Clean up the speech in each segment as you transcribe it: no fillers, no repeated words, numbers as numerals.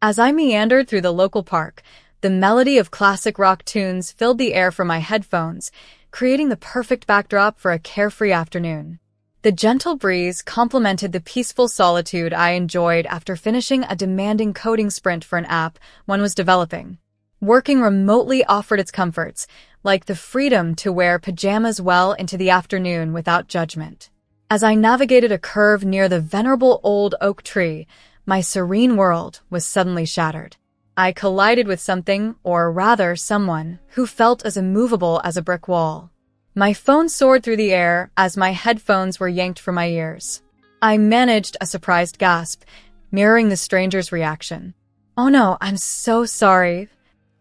As I meandered through the local park, the melody of classic rock tunes filled the air from my headphones, creating the perfect backdrop for a carefree afternoon. The gentle breeze complemented the peaceful solitude I enjoyed after finishing a demanding coding sprint for an app one was developing. Working remotely offered its comforts, like the freedom to wear pajamas well into the afternoon without judgment. As I navigated a curve near the venerable old oak tree, my serene world was suddenly shattered. I collided with something, or rather someone, who felt as immovable as a brick wall. My phone soared through the air as my headphones were yanked from my ears. I managed a surprised gasp, mirroring the stranger's reaction. "Oh no, I'm so sorry,"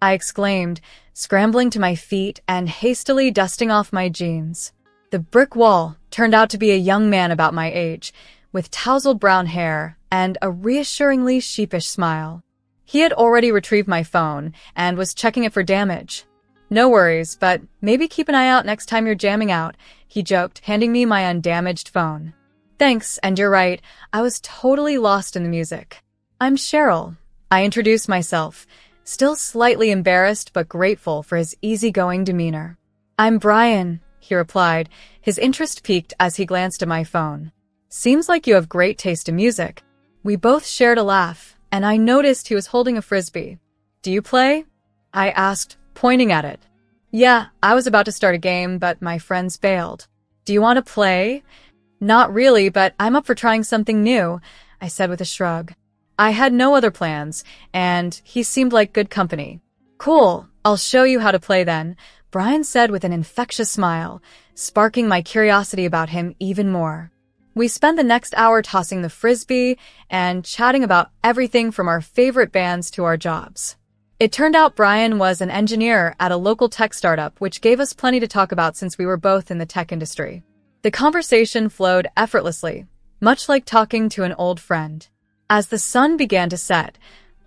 I exclaimed, scrambling to my feet and hastily dusting off my jeans. The brick wall turned out to be a young man about my age, with tousled brown hair and a reassuringly sheepish smile. He had already retrieved my phone and was checking it for damage. "No worries, but maybe keep an eye out next time you're jamming out," he joked, handing me my undamaged phone. "Thanks, and you're right, I was totally lost in the music." "I'm Cheryl," I introduced myself, still slightly embarrassed but grateful for his easygoing demeanor. "I'm Brian," he replied, his interest piqued as he glanced at my phone. "Seems like you have great taste in music." We both shared a laugh, and I noticed he was holding a frisbee. "Do you play?" I asked, pointing at it. "Yeah, I was about to start a game, but my friends bailed." "Do you want to play?" "Not really, but I'm up for trying something new," I said with a shrug. I had no other plans, and he seemed like good company. "Cool, I'll show you how to play then," Brian said with an infectious smile, sparking my curiosity about him even more. We spent the next hour tossing the frisbee and chatting about everything from our favorite bands to our jobs. It turned out Brian was an engineer at a local tech startup, which gave us plenty to talk about since we were both in the tech industry. The conversation flowed effortlessly, much like talking to an old friend. As the sun began to set,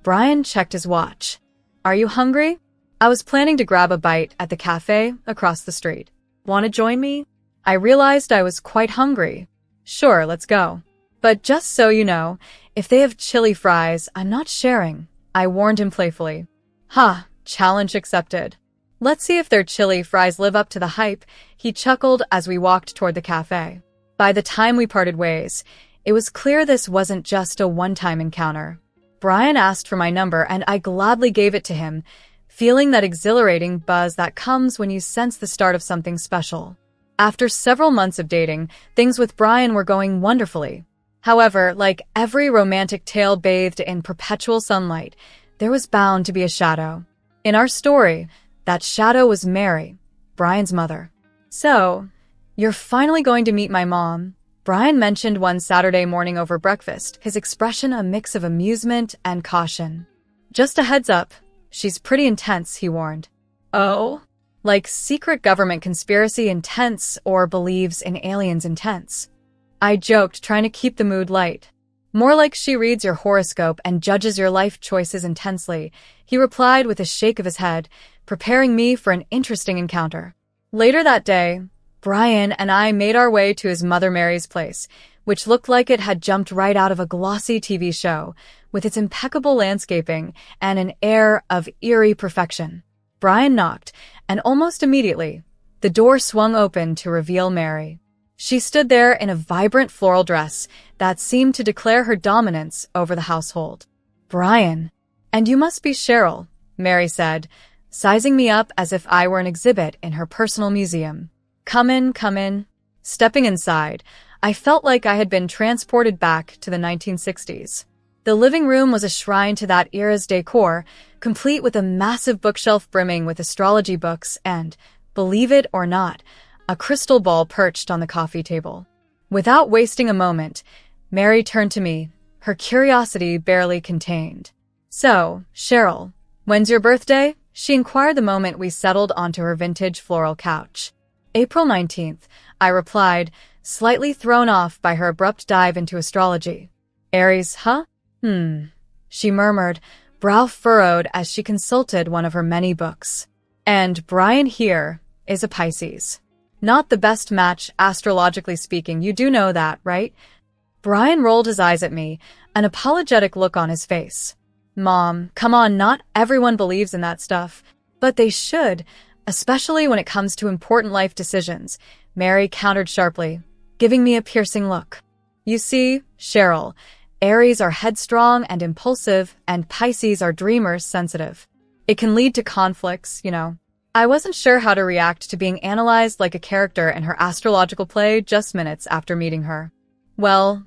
Brian checked his watch. "Are you hungry?" I was planning to grab a bite at the cafe across the street. "Want to join me?" I realized I was quite hungry. "Sure, let's go. But just so you know, if they have chili fries, I'm not sharing," I warned him playfully. "Ha, challenge accepted. Let's see if their chili fries live up to the hype," he chuckled as we walked toward the cafe. By the time we parted ways, it was clear this wasn't just a one-time encounter. Brian asked for my number, and I gladly gave it to him, feeling that exhilarating buzz that comes when you sense the start of something special. After several months of dating, things with Brian were going wonderfully. However, like every romantic tale bathed in perpetual sunlight, there was bound to be a shadow. In our story, that shadow was Mary, Brian's mother. "So, you're finally going to meet my mom," Brian mentioned one Saturday morning over breakfast, his expression a mix of amusement and caution. "Just a heads up, she's pretty intense," he warned. "Oh? Like secret government conspiracy intense or believes in aliens intense?" I joked, trying to keep the mood light. "More like she reads your horoscope and judges your life choices intensely," he replied with a shake of his head, preparing me for an interesting encounter. Later that day, Brian and I made our way to his mother Mary's place, which looked like it had jumped right out of a glossy TV show, with its impeccable landscaping and an air of eerie perfection. Brian knocked, and almost immediately, the door swung open to reveal Mary. She stood there in a vibrant floral dress that seemed to declare her dominance over the household. "Brian, and you must be Cheryl," Mary said, sizing me up as if I were an exhibit in her personal museum. Come in, come in." Stepping inside, I felt like I had been transported back to the 1960s. The living room was a shrine to that era's decor, complete with a massive bookshelf brimming with astrology books and, believe it or not, a crystal ball perched on the coffee table. Without wasting a moment, Mary turned to me, her curiosity barely contained. "So, Cheryl, when's your birthday?" she inquired the moment we settled onto her vintage floral couch. "April 19th, I replied, slightly thrown off by her abrupt dive into astrology. "Aries, huh? She murmured, brow furrowed as she consulted one of her many books. "And Brian here is a Pisces. Not the best match, astrologically speaking, you do know that, right?" Brian rolled his eyes at me, an apologetic look on his face. Mom, come on, not everyone believes in that stuff. But they should, especially when it comes to important life decisions, Mary countered sharply, giving me a piercing look. You see, Cheryl, Aries are headstrong and impulsive, and Pisces are dreamers, sensitive. It can lead to conflicts, you know. I wasn't sure how to react to being analyzed like a character in her astrological play just minutes after meeting her. Well,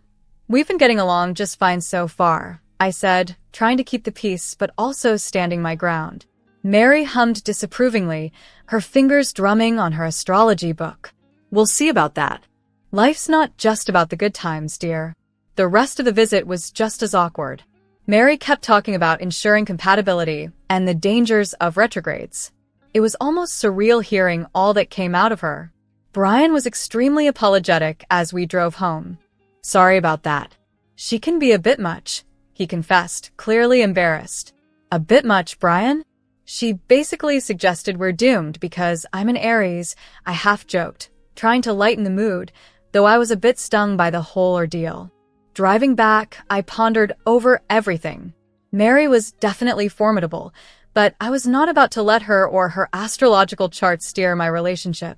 we've been getting along just fine so far, I said, trying to keep the peace but also standing my ground. Mary hummed disapprovingly, her fingers drumming on her astrology book. We'll see about that. Life's not just about the good times, dear. The rest of the visit was just as awkward. Mary kept talking about ensuring compatibility and the dangers of retrogrades. It was almost surreal hearing all that came out of her. Brian was extremely apologetic as we drove home. Sorry about that. She can be a bit much, he confessed, clearly embarrassed. A bit much, Brian? She basically suggested we're doomed because I'm an Aries, I half joked, trying to lighten the mood, though I was a bit stung by the whole ordeal. Driving back, I pondered over everything. Mary was definitely formidable, but I was not about to let her or her astrological chart steer my relationship.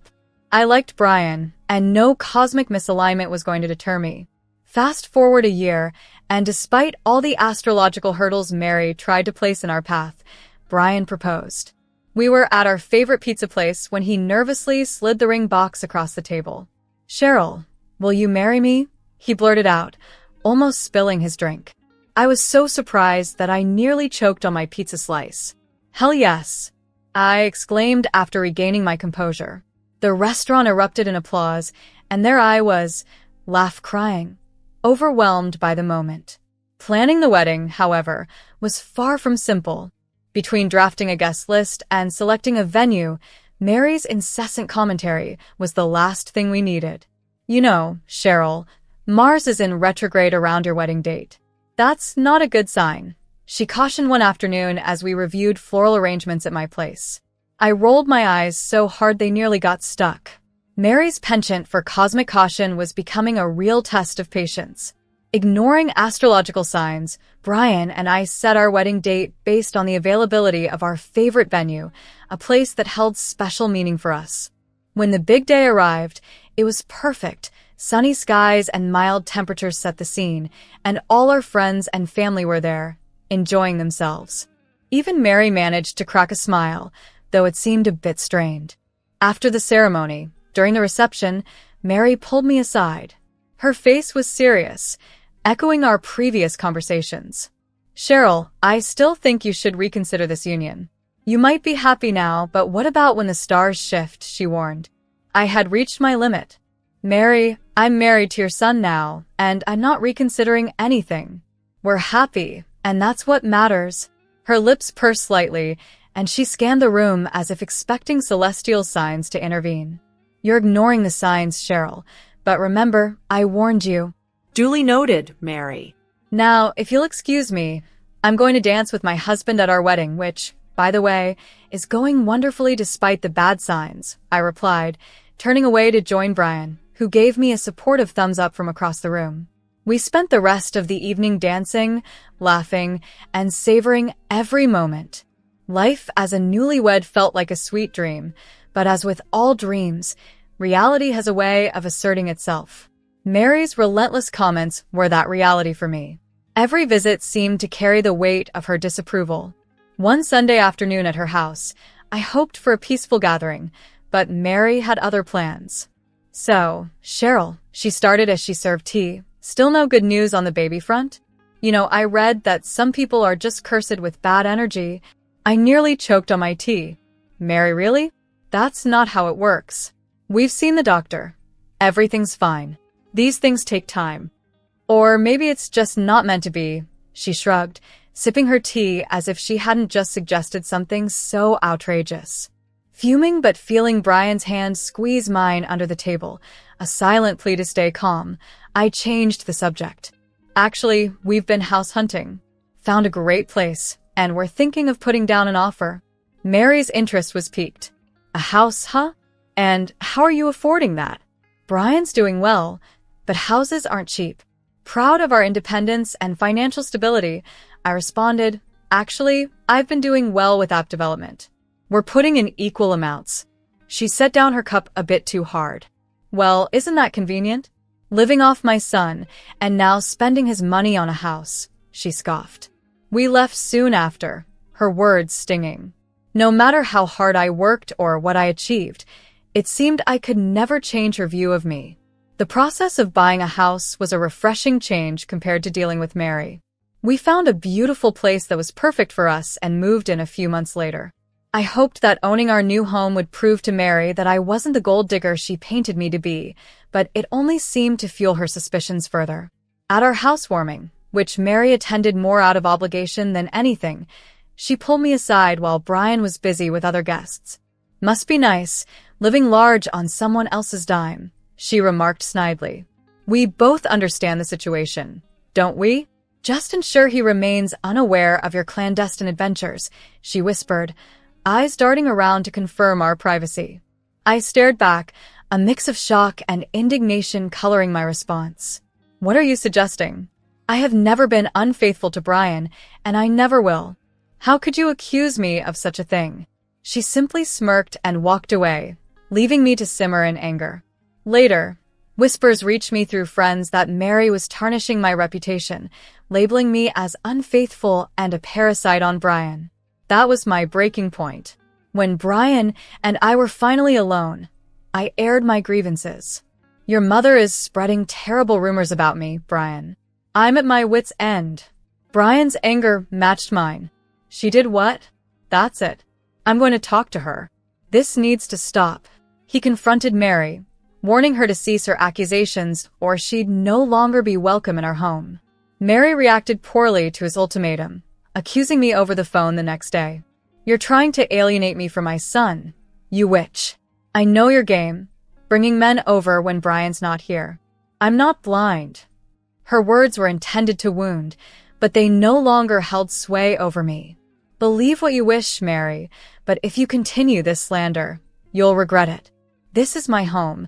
I liked Brian, and no cosmic misalignment was going to deter me. Fast forward a year, and despite all the astrological hurdles Mary tried to place in our path, Brian proposed. We were at our favorite pizza place when he nervously slid the ring box across the table. Cheryl, will you marry me? He blurted out, almost spilling his drink. I was so surprised that I nearly choked on my pizza slice. Hell yes, I exclaimed after regaining my composure. The restaurant erupted in applause, and there I was, crying, overwhelmed by the moment. Planning the wedding, however, was far from simple. Between drafting a guest list and selecting a venue, Mary's incessant commentary was the last thing we needed. You know, Cheryl, Mars is in retrograde around your wedding date. That's not a good sign, she cautioned one afternoon as we reviewed floral arrangements at my place. I rolled my eyes so hard they nearly got stuck. Mary's penchant for cosmic caution was becoming a real test of patience. Ignoring astrological signs, Brian and I set our wedding date based on the availability of our favorite venue, a place that held special meaning for us. When the big day arrived, it was perfect. Sunny skies and mild temperatures set the scene, and all our friends and family were there, enjoying themselves. Even Mary managed to crack a smile, though it seemed a bit strained. After the ceremony, during the reception, Mary pulled me aside. Her face was serious, echoing our previous conversations. Cheryl, I still think you should reconsider this union. You might be happy now, but what about when the stars shift, she warned. I had reached my limit. Mary, I'm married to your son now, and I'm not reconsidering anything. We're happy, and that's what matters. Her lips pursed slightly, and she scanned the room as if expecting celestial signs to intervene. You're ignoring the signs, Cheryl, but remember, I warned you. Duly noted, Mary. Now, if you'll excuse me, I'm going to dance with my husband at our wedding, which, by the way, is going wonderfully despite the bad signs, I replied, turning away to join Brian, who gave me a supportive thumbs up from across the room. We spent the rest of the evening dancing, laughing, and savoring every moment. Life as a newlywed felt like a sweet dream, but as with all dreams, reality has a way of asserting itself. Mary's relentless comments were that reality for me. Every visit seemed to carry the weight of her disapproval. One Sunday afternoon at her house, I hoped for a peaceful gathering, but Mary had other plans. So, Cheryl, she started as she served tea. Still no good news on the baby front? You know, I read that some people are just cursed with bad energy. I nearly choked on my tea. Mary, really? That's not how it works. We've seen the doctor. Everything's fine. These things take time. Or maybe it's just not meant to be, she shrugged, sipping her tea as if she hadn't just suggested something so outrageous. Fuming but feeling Brian's hand squeeze mine under the table, a silent plea to stay calm, I changed the subject. Actually, we've been house hunting. Found a great place, and we're thinking of putting down an offer. Mary's interest was piqued. A house, huh? And how are you affording that? Brian's doing well, but houses aren't cheap. Proud of our independence and financial stability, I responded, Actually, I've been doing well with app development. We're putting in equal amounts. She set down her cup a bit too hard. Well, isn't that convenient? Living off my son, and now spending his money on a house, she scoffed. We left soon after, her words stinging. No matter how hard I worked or what I achieved, it seemed I could never change her view of me. The process of buying a house was a refreshing change compared to dealing with Mary. We found a beautiful place that was perfect for us and moved in a few months later. I hoped that owning our new home would prove to Mary that I wasn't the gold digger she painted me to be, but it only seemed to fuel her suspicions further. At our housewarming, which Mary attended more out of obligation than anything, she pulled me aside while Brian was busy with other guests. Must be nice, living large on someone else's dime, she remarked snidely. We both understand the situation, don't we? Just ensure he remains unaware of your clandestine adventures, she whispered, eyes darting around to confirm our privacy. I stared back, a mix of shock and indignation coloring my response. What are you suggesting? I have never been unfaithful to Brian, and I never will. How could you accuse me of such a thing? She simply smirked and walked away, leaving me to simmer in anger. Later, whispers reached me through friends that Mary was tarnishing my reputation, labeling me as unfaithful and a parasite on Brian. That was my breaking point. When Brian and I were finally alone, I aired my grievances. Your mother is spreading terrible rumors about me, Brian. I'm at my wit's end. Brian's anger matched mine. She did what? That's it. I'm going to talk to her. This needs to stop. He confronted Mary, warning her to cease her accusations or she'd no longer be welcome in our home. Mary reacted poorly to his ultimatum, accusing me over the phone the next day. You're trying to alienate me from my son, you witch. I know your game, bringing men over when Brian's not here. I'm not blind. Her words were intended to wound, but they no longer held sway over me. Believe what you wish, Mary, but if you continue this slander, you'll regret it. This is my home,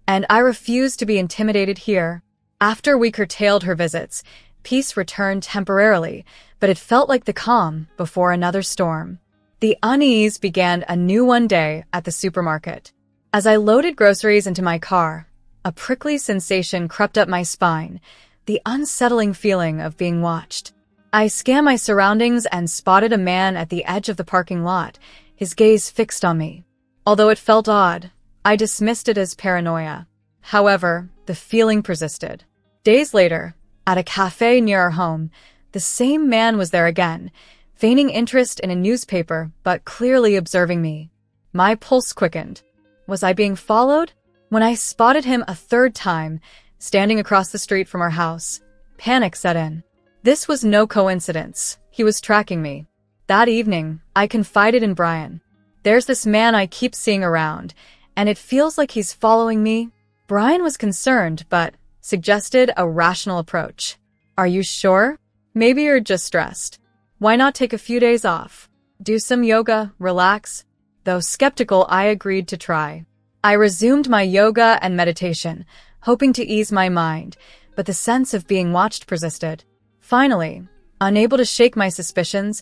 and I refuse to be intimidated here. After we curtailed her visits, peace returned temporarily, but it felt like the calm before another storm. The unease began anew one day at the supermarket. As I loaded groceries into my car, a prickly sensation crept up my spine, the unsettling feeling of being watched. I scanned my surroundings and spotted a man at the edge of the parking lot, his gaze fixed on me. Although it felt odd, I dismissed it as paranoia. However, the feeling persisted. Days later, at a cafe near our home, the same man was there again, feigning interest in a newspaper but clearly observing me. My pulse quickened. Was I being followed? When I spotted him a third time, standing across the street from our house, panic set in. This was no coincidence. He was tracking me. That evening, I confided in Brian. There's this man I keep seeing around, and it feels like he's following me. Brian was concerned, but suggested a rational approach. Are you sure? Maybe you're just stressed. Why not take a few days off? Do some yoga, relax? Though skeptical, I agreed to try. I resumed my yoga and meditation, hoping to ease my mind, but the sense of being watched persisted. Finally, unable to shake my suspicions,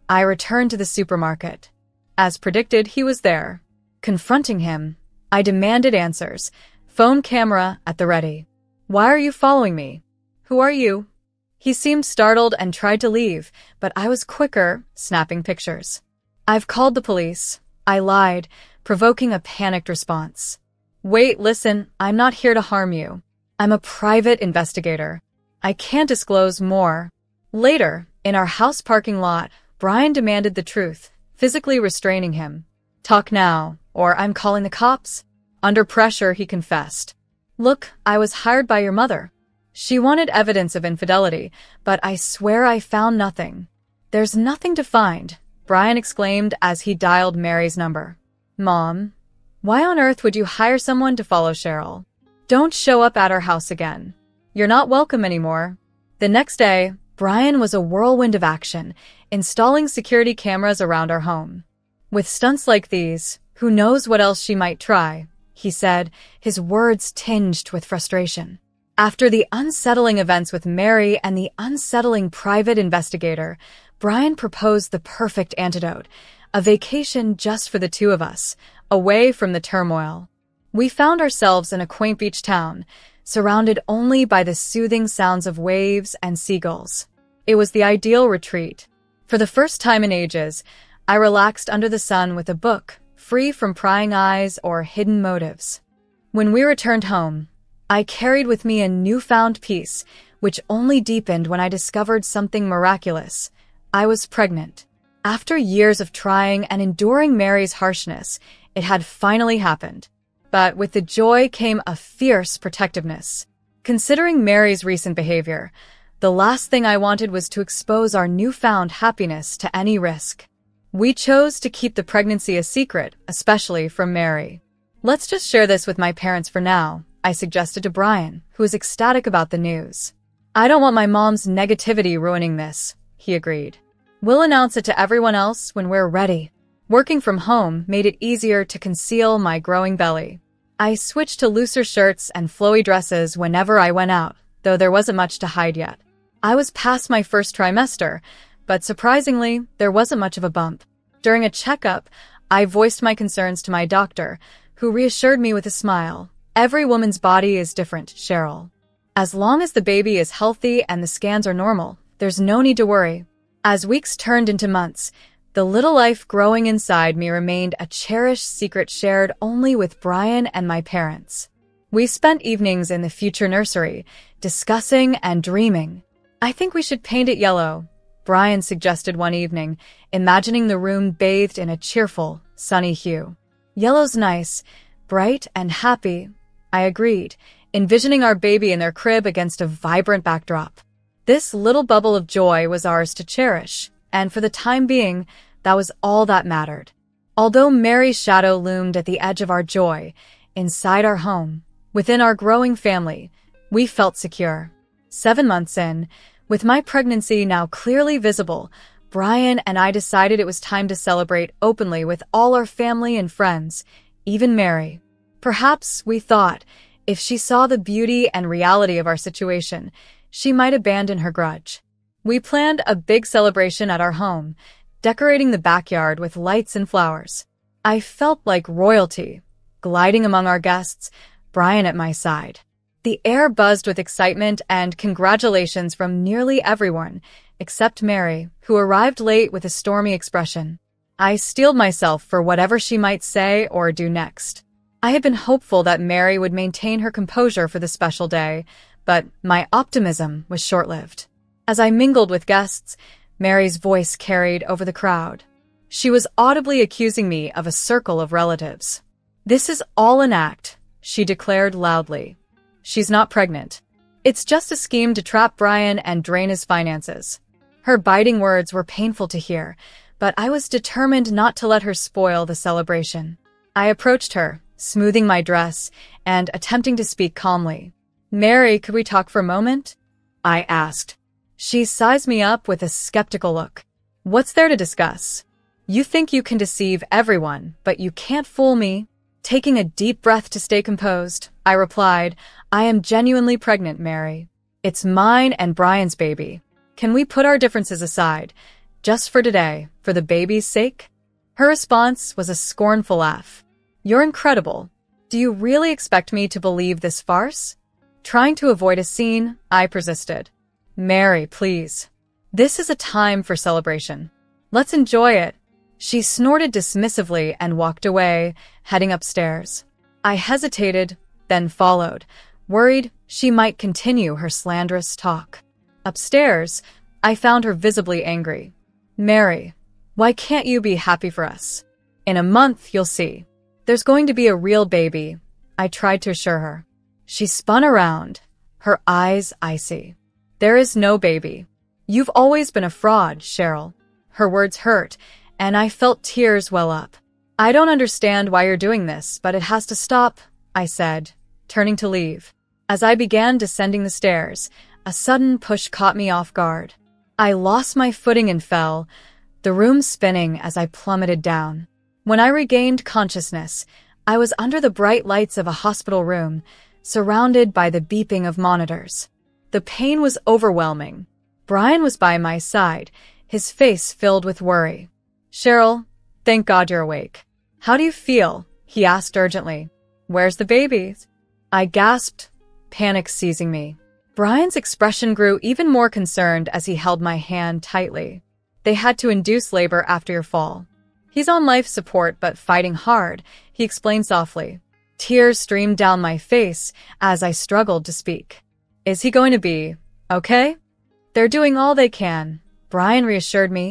I returned to the supermarket. As predicted, he was there. Confronting him, I demanded answers, phone camera at the ready. Why are you following me? Who are you? He seemed startled and tried to leave, but I was quicker, snapping pictures. I've called the police, I lied, provoking a panicked response. Wait, listen, I'm not here to harm you. I'm a private investigator. I can't disclose more. Later, in our house parking lot, Brian demanded the truth, physically restraining him. Talk now, or I'm calling the cops. Under pressure, he confessed. Look, I was hired by your mother. She wanted evidence of infidelity, but I swear I found nothing. There's nothing to find, Brian exclaimed as he dialed Mary's number. Mom, why on earth would you hire someone to follow Cheryl? Don't show up at our house again. You're not welcome anymore. The next day, Brian was a whirlwind of action, installing security cameras around our home. With stunts like these, who knows what else she might try, he said, his words tinged with frustration. After the unsettling events with Mary and the unsettling private investigator, Brian proposed the perfect antidote, a vacation just for the two of us, away from the turmoil. We found ourselves in a quaint beach town, surrounded only by the soothing sounds of waves and seagulls. It was the ideal retreat. For the first time in ages, I relaxed under the sun with a book, free from prying eyes or hidden motives. When we returned home, I carried with me a newfound peace, which only deepened when I discovered something miraculous. I was pregnant. After years of trying and enduring Mary's harshness, it had finally happened. But with the joy came a fierce protectiveness. Considering Mary's recent behavior, the last thing I wanted was to expose our newfound happiness to any risk. We chose to keep the pregnancy a secret, especially from Mary. "Let's just share this with my parents for now," I suggested to Brian, who was ecstatic about the news. "I don't want my mom's negativity ruining this," he agreed. "We'll announce it to everyone else when we're ready." Working from home made it easier to conceal my growing belly. I switched to looser shirts and flowy dresses whenever I went out, though there wasn't much to hide yet. I was past my first trimester, but surprisingly, there wasn't much of a bump. During a checkup, I voiced my concerns to my doctor, who reassured me with a smile. "Every woman's body is different, Cheryl. As long as the baby is healthy and the scans are normal, there's no need to worry." As weeks turned into months, the little life growing inside me remained a cherished secret shared only with Brian and my parents. We spent evenings in the future nursery, discussing and dreaming. "I think we should paint it yellow," Brian suggested one evening, imagining the room bathed in a cheerful, sunny hue. "Yellow's nice, bright and happy," I agreed, envisioning our baby in their crib against a vibrant backdrop. This little bubble of joy was ours to cherish, and for the time being, that was all that mattered. Although Mary's shadow loomed at the edge of our joy, inside our home, within our growing family, we felt secure. 7 months in, with my pregnancy now clearly visible, Brian and I decided it was time to celebrate openly with all our family and friends, even Mary. Perhaps, we thought, if she saw the beauty and reality of our situation, she might abandon her grudge. We planned a big celebration at our home, decorating the backyard with lights and flowers. I felt like royalty, gliding among our guests, Brian at my side. The air buzzed with excitement and congratulations from nearly everyone, except Mary, who arrived late with a stormy expression. I steeled myself for whatever she might say or do next. I had been hopeful that Mary would maintain her composure for the special day, but my optimism was short-lived. As I mingled with guests, Mary's voice carried over the crowd. She was audibly accusing me of a circle of relatives. "This is all an act," she declared loudly. "She's not pregnant. It's just a scheme to trap Brian and drain his finances." Her biting words were painful to hear, but I was determined not to let her spoil the celebration. I approached her, smoothing my dress and attempting to speak calmly. "Mary, could we talk for a moment?" I asked. She sized me up with a skeptical look. "What's there to discuss? You think you can deceive everyone, but you can't fool me." Taking a deep breath to stay composed, I replied, "I am genuinely pregnant, Mary. It's mine and Brian's baby. Can we put our differences aside, just for today, for the baby's sake?" Her response was a scornful laugh. "You're incredible. Do you really expect me to believe this farce?" Trying to avoid a scene, I persisted. "Mary, please. This is a time for celebration. Let's enjoy it." She snorted dismissively and walked away, heading upstairs. I hesitated, then followed, worried she might continue her slanderous talk. Upstairs, I found her visibly angry. "Mary, why can't you be happy for us? In a month, you'll see. There's going to be a real baby," I tried to assure her. She spun around, her eyes icy. "There is no baby. You've always been a fraud, Cheryl." Her words hurt, and I felt tears well up. "I don't understand why you're doing this, but it has to stop," I said, turning to leave. As I began descending the stairs, a sudden push caught me off guard. I lost my footing and fell, the room spinning as I plummeted down. When I regained consciousness, I was under the bright lights of a hospital room, surrounded by the beeping of monitors. The pain was overwhelming. Brian was by my side, his face filled with worry. "Cheryl, thank God you're awake. How do you feel?" he asked urgently. "Where's the baby?" I gasped, panic seizing me. Brian's expression grew even more concerned as he held my hand tightly. "They had to induce labor after your fall. He's on life support but fighting hard," he explained softly. Tears streamed down my face as I struggled to speak. "Is he going to be okay?" "They're doing all they can," Brian reassured me,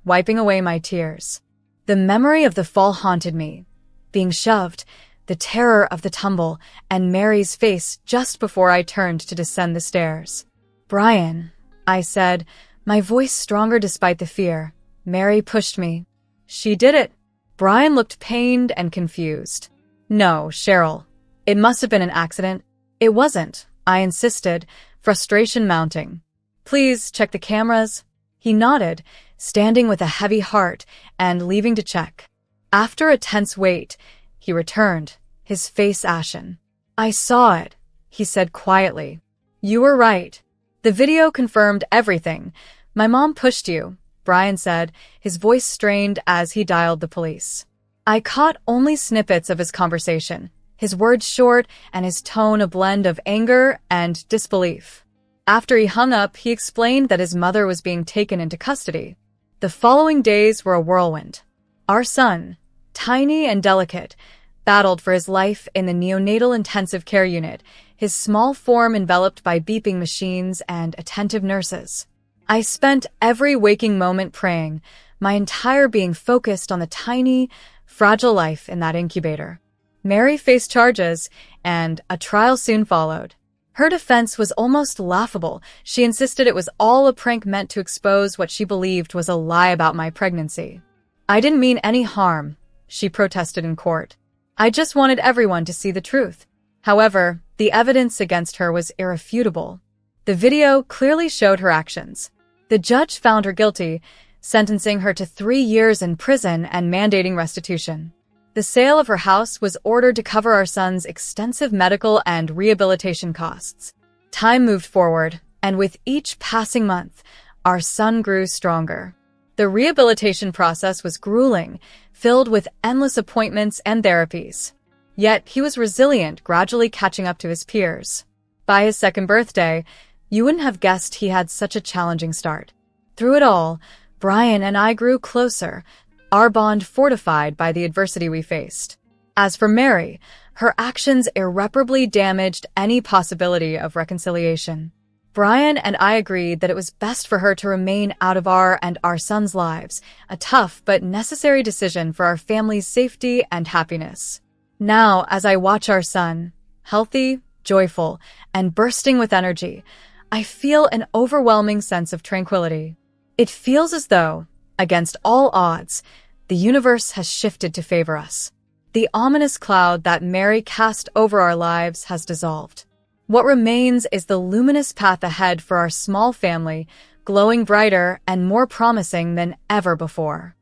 wiping away my tears. The memory of the fall haunted me. Being shoved, the terror of the tumble, and Mary's face just before I turned to descend the stairs. "Brian," I said, my voice stronger despite the fear. Mary pushed me. "She did it." Brian looked pained and confused. "No, Cheryl. It must have been an accident." "It wasn't," I insisted, frustration mounting. "Please check the cameras." He nodded, standing with a heavy heart and leaving to check. After a tense wait, he returned, his face ashen. "I saw it," he said quietly. "You were right. The video confirmed everything. My mom pushed you," Brian said, his voice strained as he dialed the police. I caught only snippets of his conversation, his words short and his tone a blend of anger and disbelief. After he hung up, he explained that his mother was being taken into custody. The following days were a whirlwind. Our son, tiny and delicate, battled for his life in the neonatal intensive care unit, his small form enveloped by beeping machines and attentive nurses. I spent every waking moment praying, my entire being focused on the tiny, fragile life in that incubator. Mary faced charges, and a trial soon followed. Her defense was almost laughable. She insisted it was all a prank meant to expose what she believed was a lie about my pregnancy. "I didn't mean any harm," she protested in court. "I just wanted everyone to see the truth." However, the evidence against her was irrefutable. The video clearly showed her actions. The judge found her guilty, sentencing her to 3 years in prison and mandating restitution. The sale of her house was ordered to cover our son's extensive medical and rehabilitation costs. Time moved forward, and with each passing month, our son grew stronger. The rehabilitation process was grueling, filled with endless appointments and therapies. Yet he was resilient, gradually catching up to his peers. By his second birthday, you wouldn't have guessed he had such a challenging start. Through it all, Brian and I grew closer, our bond fortified by the adversity we faced. As for Mary, her actions irreparably damaged any possibility of reconciliation. Brian and I agreed that it was best for her to remain out of our and our son's lives, a tough but necessary decision for our family's safety and happiness. Now, as I watch our son, healthy, joyful, and bursting with energy, I feel an overwhelming sense of tranquility. It feels as though, against all odds, the universe has shifted to favor us. The ominous cloud that Mary cast over our lives has dissolved. What remains is the luminous path ahead for our small family, glowing brighter and more promising than ever before.